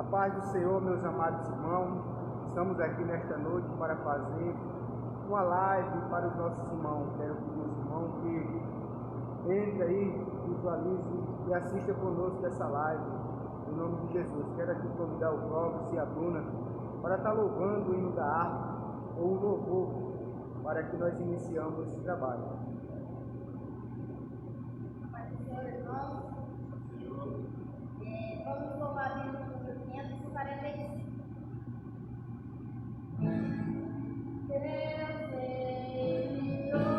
paz do Senhor, meus amados irmãos, estamos aqui nesta noite para fazer uma live para os nossos irmãos. Quero pedir aos irmãos que entre aí, visualize e assista conosco essa live, em nome de Jesus. Quero aqui convidar o Clóvis e a Bruna para estar louvando o hino da harpa ou o louvor, para que nós iniciamos esse trabalho. Vamos louvar a Deus no 545. Deus enviou seu Filho amado para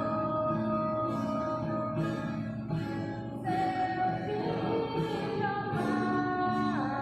perdoar, para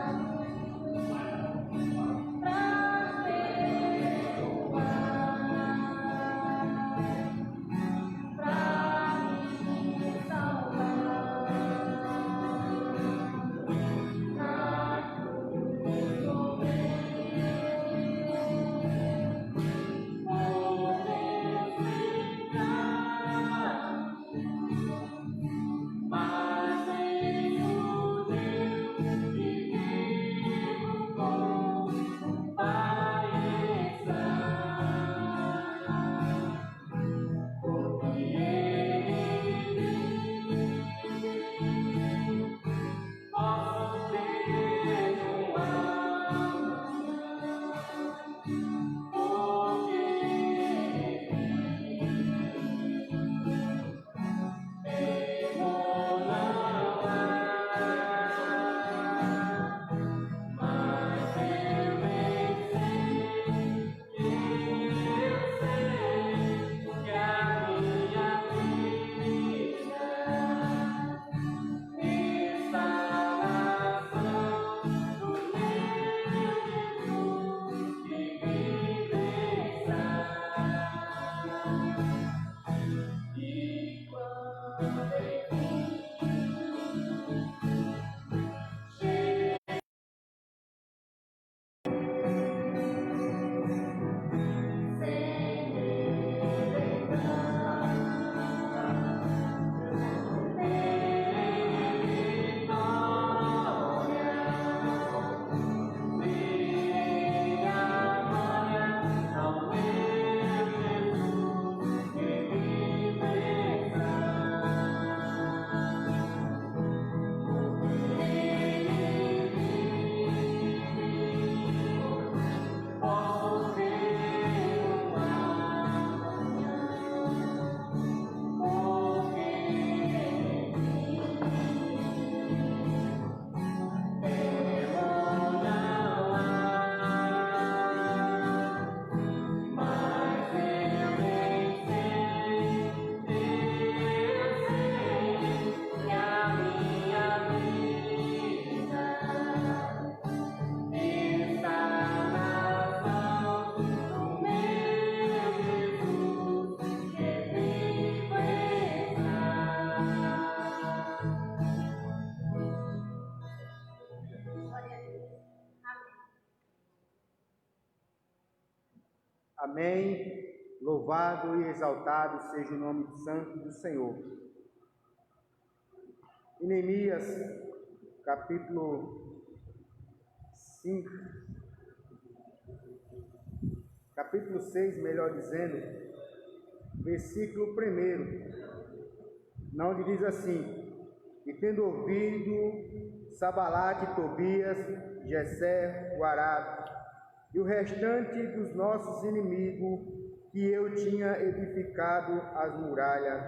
me salvar. Amém. Louvado e exaltado seja o nome santo do Senhor. Em Neemias, capítulo 5, capítulo 6, melhor dizendo, versículo 1, onde diz assim: e tendo ouvido Sabalate, Tobias, Gesser, o Arabe, e o restante dos nossos inimigos, que eu tinha edificado as muralhas,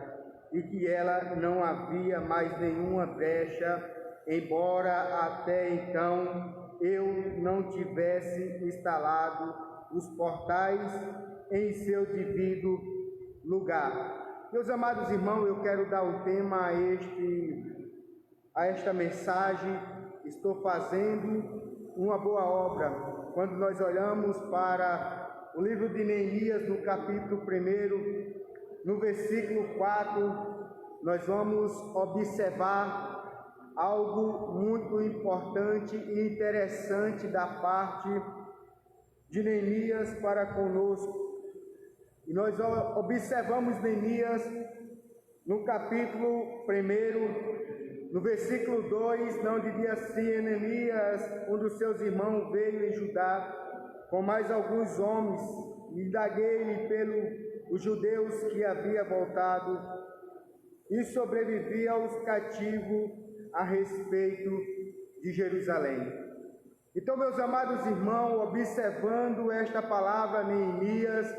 e que ela não havia mais nenhuma brecha, embora até então eu não tivesse instalado os portais em seu devido lugar. Meus amados irmãos, eu quero dar um tema a esta mensagem. Estou fazendo uma boa obra. Quando nós olhamos para o livro de Neemias, no capítulo 1, no versículo 4, nós vamos observar algo muito importante e interessante da parte de Neemias para conosco. E nós observamos Neemias no capítulo 1, No versículo 2, não diria assim: Neemias, um dos seus irmãos, veio em Judá com mais alguns homens, e indaguei-lhe pelos judeus que havia voltado e sobrevivia aos cativos a respeito de Jerusalém. Então, meus amados irmãos, observando esta palavra, Neemias,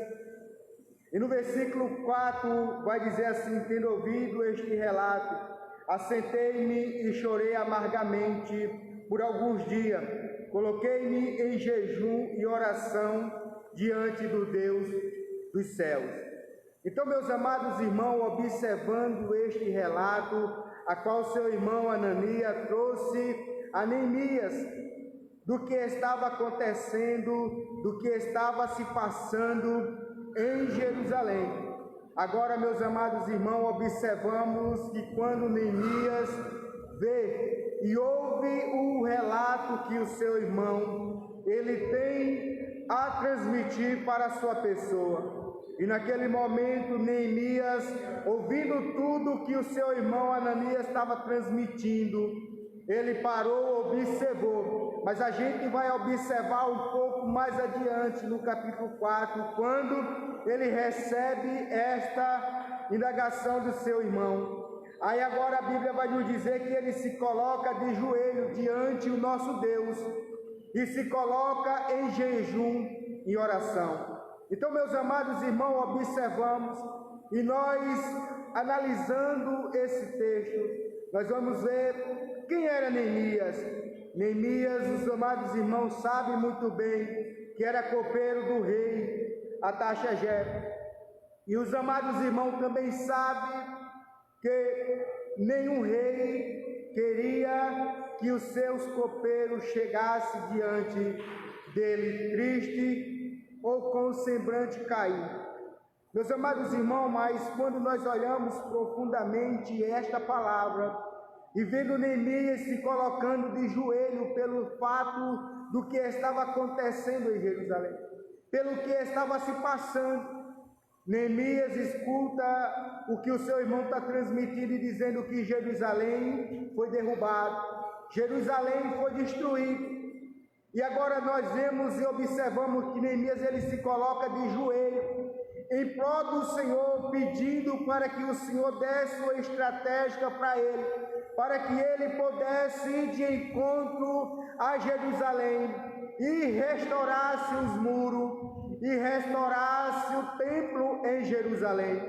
e no versículo 4 vai dizer assim: tendo ouvido este relato, assentei-me e chorei amargamente por alguns dias, coloquei-me em jejum e oração diante do Deus dos céus. Então, meus amados irmãos, observando este relato, a qual seu irmão Ananias trouxe a Neemias, do que estava acontecendo, do que estava se passando em Jerusalém. Agora, meus amados irmãos, observamos que quando Neemias vê e ouve o relato que o seu irmão ele tem a transmitir para a sua pessoa, e naquele momento Neemias, ouvindo tudo que o seu irmão Ananias estava transmitindo, ele parou, observou. Mas a gente vai observar um pouco mais adiante, no capítulo 4, quando ele recebe esta indagação do seu irmão. Aí agora a Bíblia vai nos dizer que ele se coloca de joelho diante do nosso Deus e se coloca em jejum, em oração. Então, meus amados irmãos, observamos e nós, analisando esse texto, nós vamos ver quem era Neemias. Neemias, os amados irmãos, sabem muito bem que era copeiro do rei Artaxerxes. E os amados irmãos também sabem que nenhum rei queria que os seus copeiros chegassem diante dele triste ou com o semblante caído. Meus amados irmãos, mas quando nós olhamos profundamente esta palavra, e vendo Neemias se colocando de joelho pelo fato do que estava acontecendo em Jerusalém, pelo que estava se passando, Neemias escuta o que o seu irmão está transmitindo e dizendo que Jerusalém foi derrubado, Jerusalém foi destruído. E agora nós vemos e observamos que Neemias ele se coloca de joelho em prol do Senhor, pedindo para que o Senhor desse uma estratégia para ele, para que ele pudesse ir de encontro a Jerusalém e restaurasse os muros e restaurasse o templo em Jerusalém.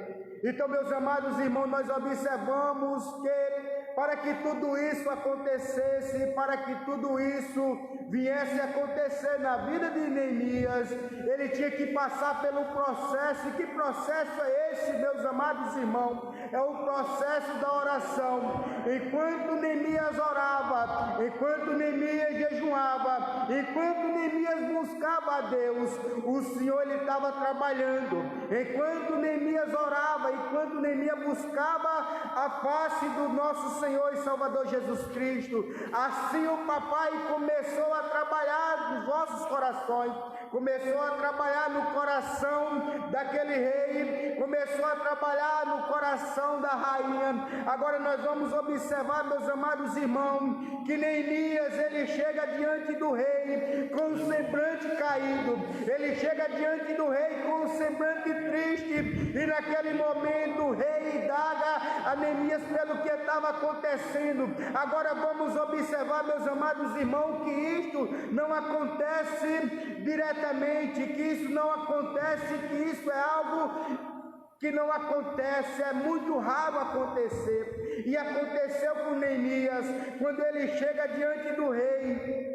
Então, meus amados irmãos, nós observamos que para que tudo isso acontecesse, para que tudo isso viesse a acontecer na vida de Neemias, ele tinha que passar pelo processo. E que processo é esse, meus amados irmãos? É o processo da oração. Enquanto Neemias orava, enquanto Neemias jejuava, enquanto Neemias buscava a Deus, o Senhor ele estava trabalhando. Enquanto Neemias orava, enquanto Neemias buscava a face do nosso Senhor e Salvador Jesus Cristo, assim o papai começou a trabalhar nos vossos corações, começou a trabalhar no coração daquele rei, começou a trabalhar no coração da rainha. Agora nós vamos observar, meus amados irmãos, que Neemias ele chega diante do rei com o semblante caído, ele chega diante do rei com o semblante triste, e naquele momento o rei indaga a Neemias pelo que estava acontecendo. Agora vamos observar, meus amados irmãos, que isto não acontece diretamente, que isso não acontece, que isso é algo que não acontece, é muito raro acontecer. E aconteceu com Neemias, quando ele chega diante do rei,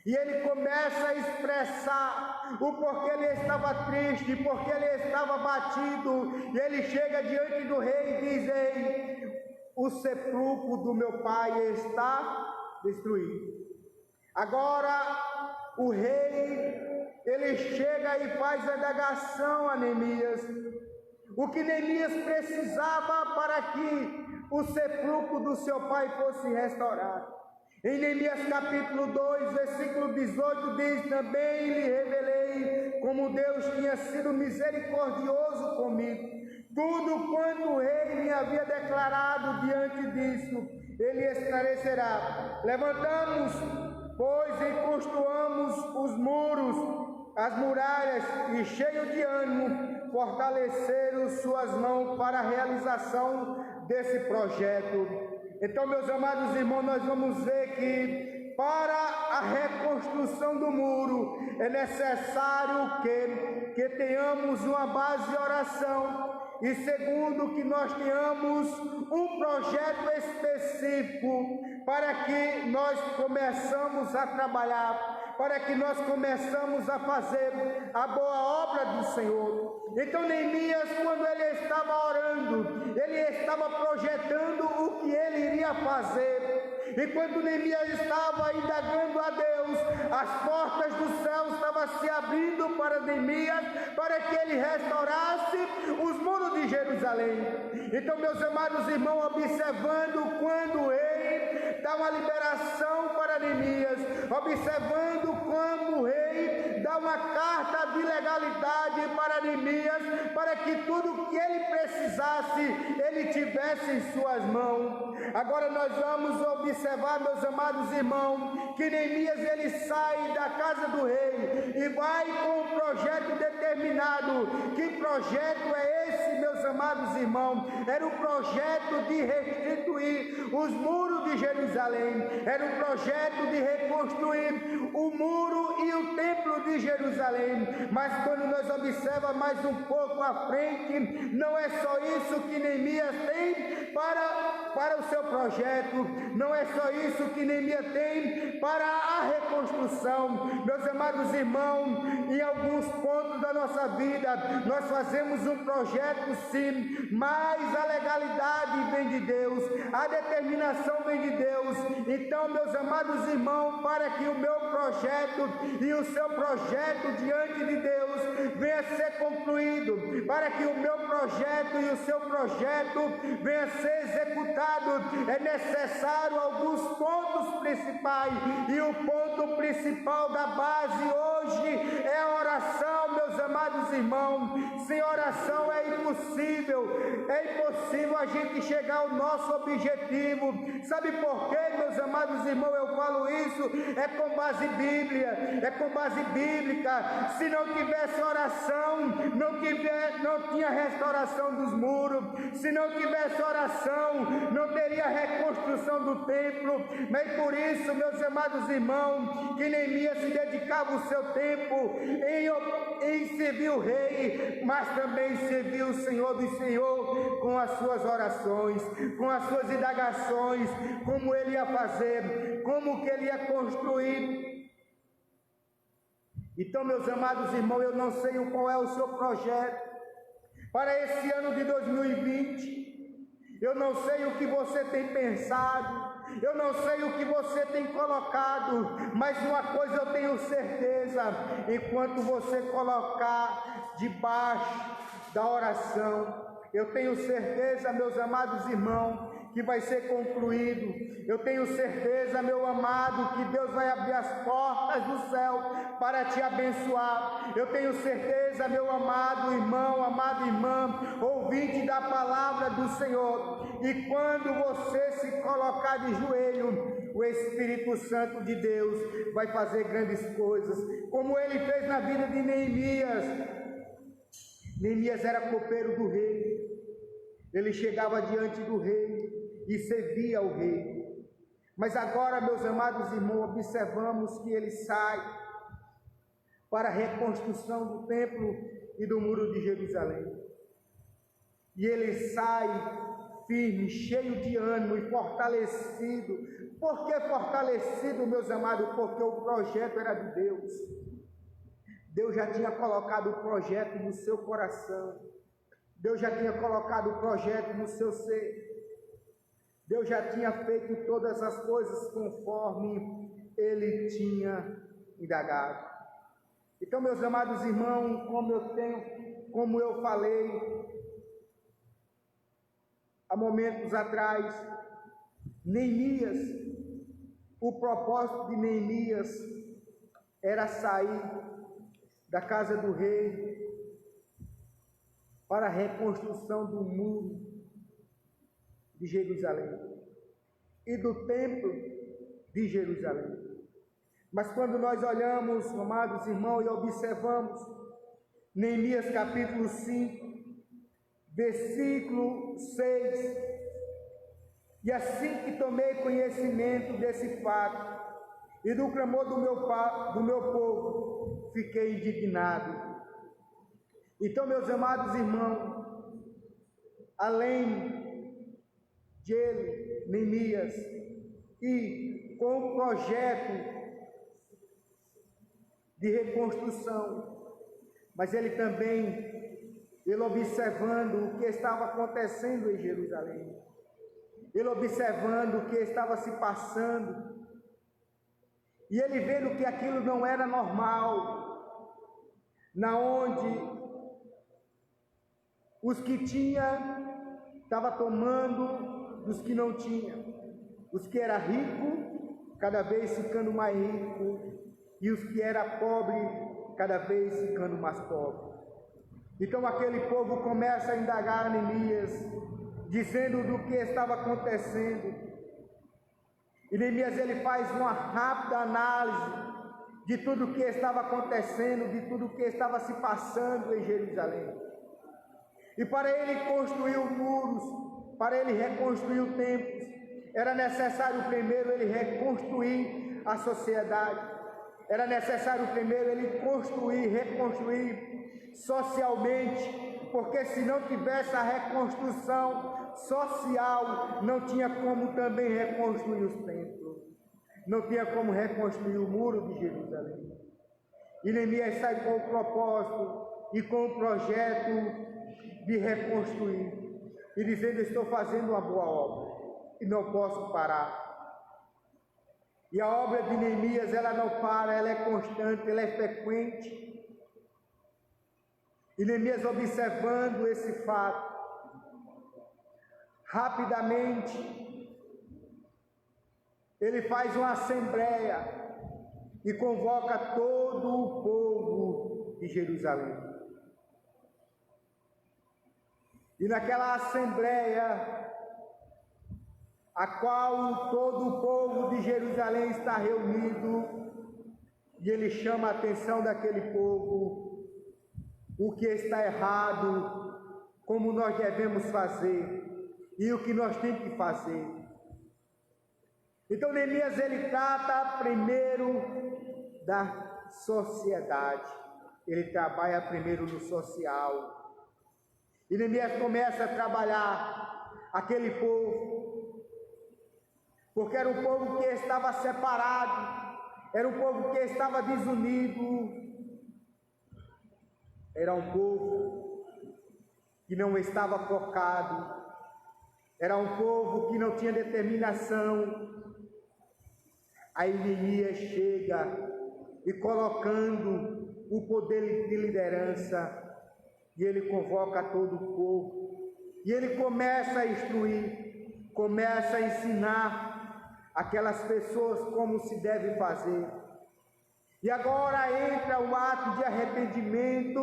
e ele começa a expressar o porquê ele estava triste, porque ele estava batido, e ele chega diante do rei e diz: ei, o sepulcro do meu pai está destruído. Agora o rei, ele chega e faz a indagação a Neemias, o que Neemias precisava para que o sepulcro do seu pai fosse restaurado. Em Neemias capítulo 2, versículo 18 diz: também lhe revelei como Deus tinha sido misericordioso comigo, Tudo quanto o rei me havia declarado diante disso, ele esclarecerá. Levantamos, pois, e construamos os muros, as muralhas, e cheio de ânimo, fortaleceram suas mãos para a realização desse projeto. Então, meus amados irmãos, nós vamos ver que para a reconstrução do muro é necessário que tenhamos uma base de oração. E segundo, que nós tenhamos um projeto específico para que nós começamos a trabalhar, para que nós começamos a fazer a boa obra do Senhor. Então Neemias, quando ele estava orando, ele estava projetando o que ele iria fazer. E quando Neemias estava indagando a Deus, as portas do céu estavam se abrindo para Neemias, para que ele restaurasse os muros de Jerusalém. Então, meus amados irmãos, observando quando ele dá uma liberação para Neemias, observando como o rei dá uma carta de legalidade para Neemias, para que tudo que ele precisasse, ele tivesse em suas mãos. Agora nós vamos observar, meus amados irmãos, que Neemias ele sai da casa do rei e vai com um projeto determinado. Que projeto é esse, meus amados irmãos? Era o projeto de restituir os muros de Jerusalém, era o projeto de reconstruir o muro e o templo de Jerusalém. Mas quando nós observamos mais um pouco à frente, não é só isso que Neemias tem para o seu projeto, não é só isso que Neemias tem para a reconstrução. Meus amados irmãos, em alguns pontos da nossa vida, nós fazemos um projeto sim, mas a legalidade vem de Deus, a determinação vem de Deus. Então, meus amados irmãos, para que o meu projeto e o seu projeto diante de Deus venha a ser concluído, para que o meu projeto e o seu projeto venha a ser executado, é necessário alguns pontos principais, e o ponto principal da base hoje é a oração, meus amados irmãos. Sem oração é impossível a gente chegar ao nosso objetivo. Sabe por quê, meus amados irmãos, eu falo isso? É com base bíblica. Se não tivesse oração, não tinha restauração dos muros. Se não tivesse oração, não teria reconstrução do templo. Mas por isso, meus amados irmãos, que Neemias se dedicava o seu tempo em servir o rei, mas também servir o Senhor do Senhor com as suas orações, com as suas indagações, como ele ia fazer, como que ele ia construir. Então, meus amados irmãos, eu não sei qual é o seu projeto para esse ano de 2020. Eu não sei o que você tem pensado, eu não sei o que você tem colocado, mas uma coisa eu tenho certeza: enquanto você colocar debaixo da oração, eu tenho certeza, meus amados irmãos, que vai ser concluído. Eu tenho certeza, meu amado, que Deus vai abrir as portas do céu para te abençoar. Eu tenho certeza, meu amado irmão, amada irmã, ouvinte da palavra do Senhor, e quando você se colocar de joelho, o Espírito Santo de Deus vai fazer grandes coisas, como ele fez na vida de Neemias. Neemias era copeiro do rei, ele chegava diante do rei e servia ao rei. Mas agora, meus amados irmãos, observamos que ele sai para a reconstrução do templo e do muro de Jerusalém. E ele sai firme, cheio de ânimo e fortalecido. Por que fortalecido, meus amados? Porque o projeto era de Deus. Deus já tinha colocado o projeto no seu coração. Deus já tinha colocado o projeto no seu ser. Deus já tinha feito todas as coisas conforme ele tinha indagado. Então, meus amados irmãos, como eu falei há momentos atrás, Neemias, o propósito de Neemias era sair da casa do rei para a reconstrução do muro de Jerusalém e do templo de Jerusalém. Mas quando nós olhamos, amados irmãos, e observamos Neemias capítulo 5, versículo 6, e assim que tomei conhecimento desse fato e do clamor do meu povo, fiquei indignado. Então, meus amados irmãos, além de ele, Neemias, e com o projeto de reconstrução, mas ele também, ele observando o que estava acontecendo em Jerusalém, ele observando o que estava se passando, e ele vendo que aquilo não era normal, na onde os que tinham estavam tomando dos que não tinham, os que eram ricos cada vez ficando mais ricos, e os que eram pobres cada vez ficando mais pobres. Então aquele povo começa a indagar Neemias, dizendo do que estava acontecendo. E Neemias ele faz uma rápida análise de tudo o que estava acontecendo, de tudo o que estava se passando em Jerusalém. E para ele construir os muros, para ele reconstruir o templo, era necessário primeiro ele reconstruir a sociedade. Era necessário primeiro ele reconstruir socialmente, porque se não tivesse a reconstrução social, não tinha como também reconstruir os templos, não tinha como reconstruir o muro de Jerusalém. E Neemias sai com o propósito e com o projeto de reconstruir, e dizendo: estou fazendo uma boa obra e não posso parar. E a obra de Neemias, ela não para, ela é constante, ela é frequente. E Neemias, observando esse fato, rapidamente, ele faz uma assembleia e convoca todo o povo de Jerusalém. E naquela assembleia, a qual todo o povo de Jerusalém está reunido, e ele chama a atenção daquele povo, o que está errado, como nós devemos fazer, e o que nós temos que fazer. Então Neemias ele trata primeiro da sociedade, ele trabalha primeiro no social, e Neemias começa a trabalhar aquele povo, porque era um povo que estava separado, era um povo que estava desunido, era um povo que não estava focado, era um povo que não tinha determinação. Aí Neemias chega e colocando o poder de liderança, e ele convoca todo o povo, e ele começa a instruir, começa a ensinar aquelas pessoas como se deve fazer. E agora entra o ato de arrependimento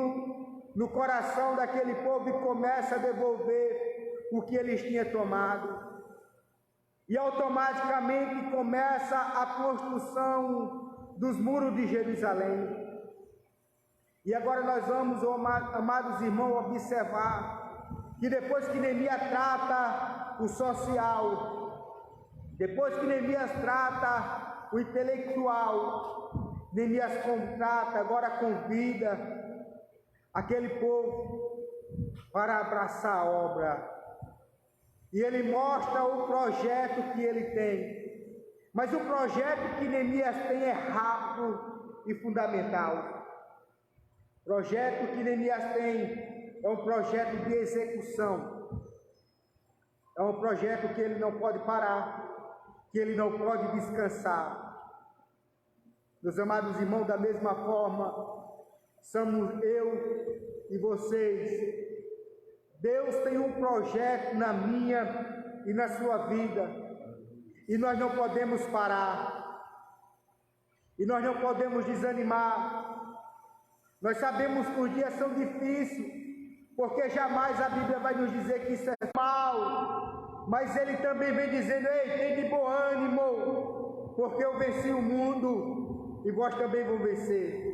no coração daquele povo e começa a devolver o que eles tinham tomado. E automaticamente começa a construção dos muros de Jerusalém. E agora nós vamos, amados irmãos, observar que depois que Neemias trata o social, depois que Neemias trata o intelectual, Neemias agora convida aquele povo para abraçar a obra. E ele mostra o projeto que ele tem. Mas o projeto que Neemias tem é rápido e fundamental. O projeto que Neemias tem é um projeto de execução. É um projeto que ele não pode parar, que ele não pode descansar. Meus amados irmãos, da mesma forma, somos eu e vocês. Deus tem um projeto na minha e na sua vida, e nós não podemos parar, e nós não podemos desanimar. Nós sabemos que os dias são difíceis, porque jamais a Bíblia vai nos dizer que isso é mal, mas ele também vem dizendo: ei, tem de bom ânimo, porque eu venci o mundo e vós também vão vencer.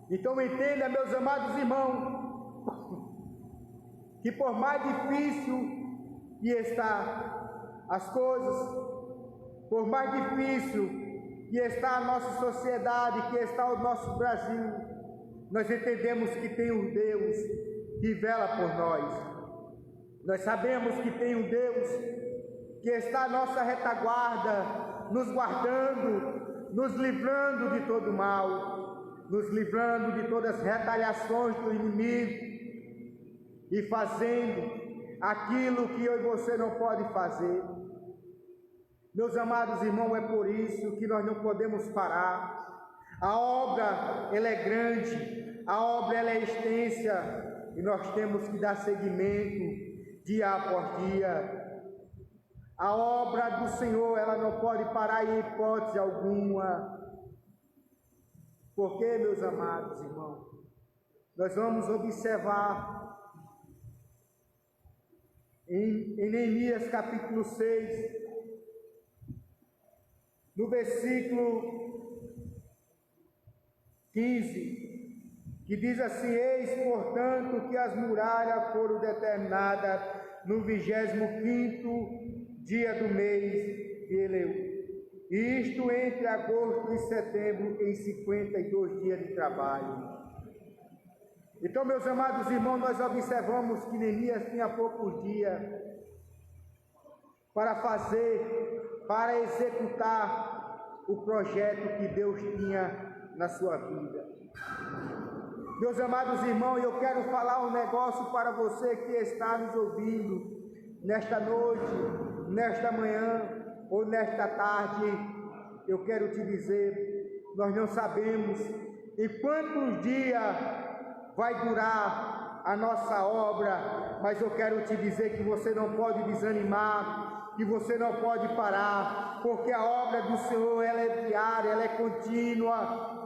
Então entenda, meus amados irmãos, que por mais difícil que está as coisas, por mais difícil que está a nossa sociedade, que está o nosso Brasil, nós entendemos que tem um Deus que vela por nós. Nós sabemos que tem um Deus que está à nossa retaguarda, nos guardando, nos livrando de todo mal, nos livrando de todas as retaliações do inimigo e fazendo aquilo que eu e você não pode fazer. Meus amados irmãos, é por isso que nós não podemos parar. A obra, ela é grande, a obra, ela é extensa, e nós temos que dar seguimento dia após dia. A obra do Senhor, ela não pode parar em hipótese alguma. Porque, meus amados irmãos, nós vamos observar em Neemias capítulo 6, no versículo 15, que diz assim: eis, portanto, que as muralhas foram determinadas no 25º dia do mês de Eleu, isto entre agosto e setembro, em 52 dias de trabalho. Então, meus amados irmãos, nós observamos que Neemias tinha poucos dias para fazer, para executar o projeto que Deus tinha na sua vida. Meus amados irmãos, eu quero falar um negócio para você que está nos ouvindo nesta noite, nesta manhã ou nesta tarde. Eu quero te dizer, nós não sabemos em quantos dias vai durar a nossa obra, mas eu quero te dizer que você não pode desanimar, que você não pode parar, porque a obra do Senhor, ela é diária, ela é contínua,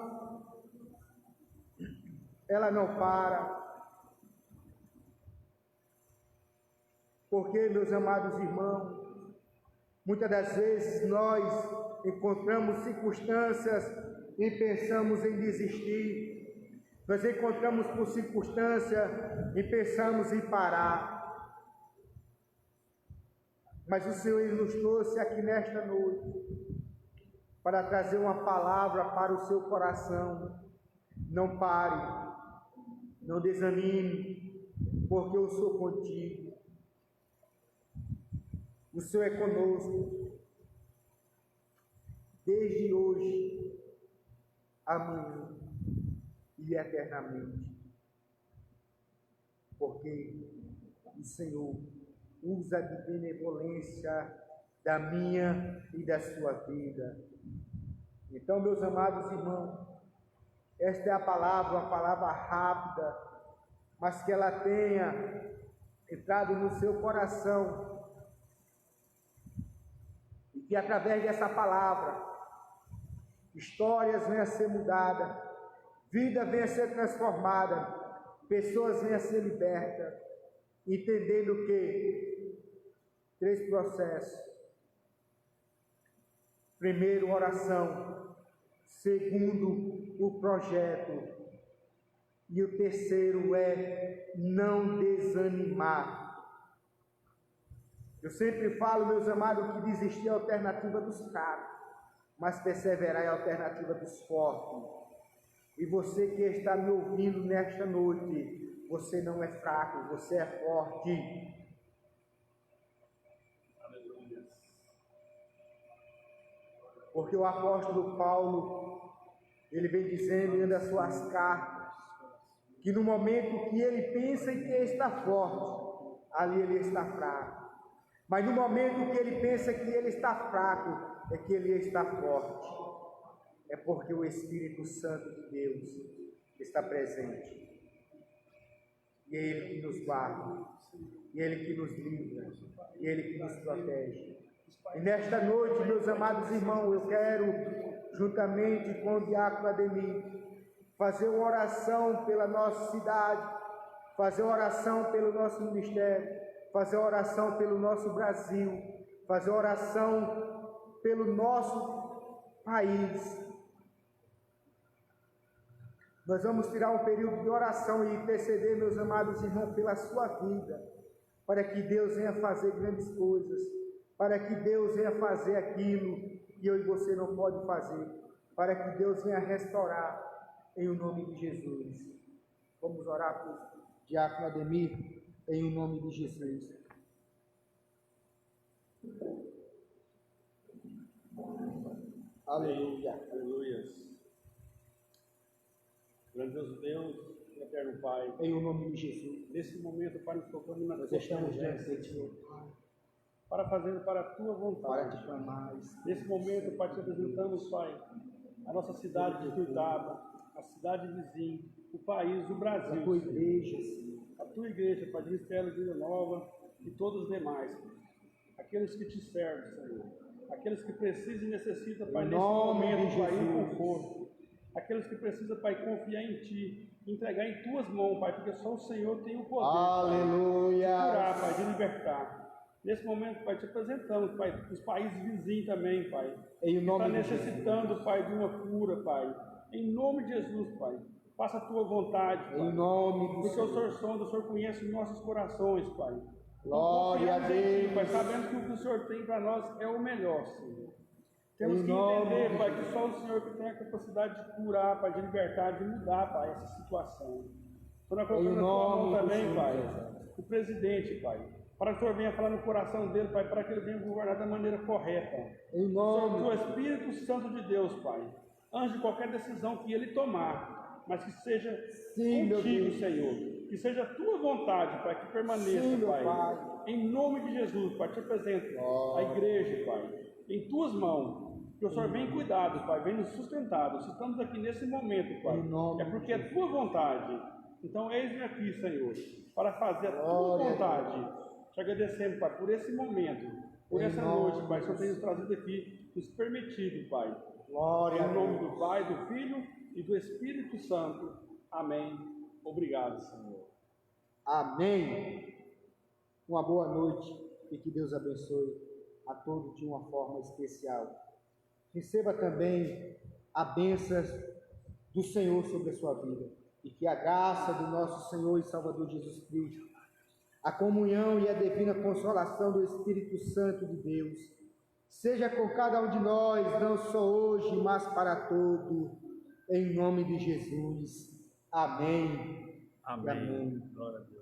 ela não para. Porque, meus amados irmãos, muitas das vezes nós encontramos circunstâncias e pensamos em desistir. Nós encontramos por circunstância e pensamos em parar. Mas o Senhor, Ele nos trouxe aqui nesta noite para trazer uma palavra para o seu coração. Não pare, não desanime, porque eu sou contigo. O Senhor é conosco, desde hoje, amanhã e eternamente, porque o Senhor usa de benevolência da minha e da sua vida. Então, meus amados irmãos, esta é a palavra, uma palavra rápida, mas que ela tenha entrado no seu coração, e que através dessa palavra, histórias venham a ser mudadas, vida venha a ser transformada, pessoas venham a ser libertas, entendendo que 3 processos: primeiro, oração; segundo, o projeto; e o terceiro é não desanimar. Eu sempre falo, meus amados, que desistir é a alternativa dos fracos, mas perseverar é a alternativa dos fortes. E você que está me ouvindo nesta noite, você não é fraco, você é forte. Porque o apóstolo Paulo, ele vem dizendo em uma das suas cartas, que no momento que ele pensa que está forte, ali ele está fraco. Mas no momento que ele pensa que ele está fraco, é que ele está forte. É porque o Espírito Santo de Deus está presente. E é Ele que nos guarda, e é Ele que nos livra, e é Ele que nos protege. E nesta noite, meus amados irmãos, eu quero, juntamente com o diácono Ademir, fazer uma oração pela nossa cidade, fazer oração pelo nosso ministério, fazer oração pelo nosso Brasil, fazer oração pelo nosso país. Nós vamos tirar um período de oração e interceder, meus amados irmãos, pela sua vida, para que Deus venha fazer grandes coisas, para que Deus venha fazer aquilo que eu e você não pode fazer, para que Deus venha restaurar em o nome de Jesus. Vamos orar por Diácono Ademir, em o nome de Jesus. Aleluia. Aleluia. Grandioso Deus, eterno Pai, Em o nome de Jesus. nesse momento, Pai, nos colocamos na Nós tua estamos diante presença, de Ti, ó Pai, para fazer para a tua para vontade. te clamar. Nesse momento, Pai, te apresentamos, Pai, a nossa cidade de Tuiutaba, a cidade vizinha, o país, o Brasil, A tua Senhor. igreja, Senhor. A tua igreja, Pai, Ministério de Vida Nova e todos os demais, aqueles que te servem, Senhor, aqueles que precisam e necessitam, Pai, Em nesse nome momento, de Pai, um Jesus. conforto, aqueles que precisam, Pai, confiar em Ti, entregar em Tuas mãos, Pai, porque só o Senhor tem o poder, Pai, de Aleluia. curar, Pai, de libertar. Nesse momento, Pai, te apresentamos, Pai, os países vizinhos também, Pai, Em que nome está de Jesus. necessitando, Pai, de uma cura, Pai, em nome de Jesus, Pai, faça a Tua vontade, Pai. Em nome do Porque o Senhor Senhor. sonda, o Senhor conhece os nossos corações, Pai. Glória a Confiamos em Ti, Deus. Pai, sabendo que o que o Senhor tem para nós é o melhor, Senhor. Temos Em que nome entender, de Pai, Jesus. que só o Senhor que tem a capacidade de curar, Pai, de libertar, de mudar, Pai, essa situação. Então nós colocamos Em na Tua mão nome do também, Senhor Pai, Jesus. o presidente, Pai, para que o Senhor venha falar no coração dele, Pai, para que ele venha governar da maneira correta. Em Senhor, nome que o Espírito Santo de Deus, Pai, antes de qualquer decisão que ele tomar, mas que seja Sim, meu contigo, Deus. Senhor, que seja a tua vontade, Pai, que permaneça, Sim, meu Pai. Pai. Em nome de Jesus, Pai, te apresento a igreja, Pai, em tuas mãos. Que o Senhor vem cuidado, Pai, vem nos sustentado. Se estamos aqui nesse momento, Pai, Em nome é porque é tua vontade. Então, eis-me aqui, Senhor, para fazer a tua Glória a vontade. Te agradecemos, Pai, por esse momento, por Em essa nome noite, Pai, que o de Senhor tem nos trazido aqui, nos permitido, Pai. Glória a Em nome Deus. do Pai, do Filho e do Espírito Santo. Amém. Obrigado, Senhor. Amém. Uma boa noite e que Deus abençoe a todos de uma forma especial. Receba também a bênção do Senhor sobre a sua vida e que a graça do nosso Senhor e Salvador Jesus Cristo, a comunhão e a divina consolação do Espírito Santo de Deus, seja com cada um de nós, não só hoje, mas para todo, em nome de Jesus. Amém. Amém. Amém. Glória a Deus.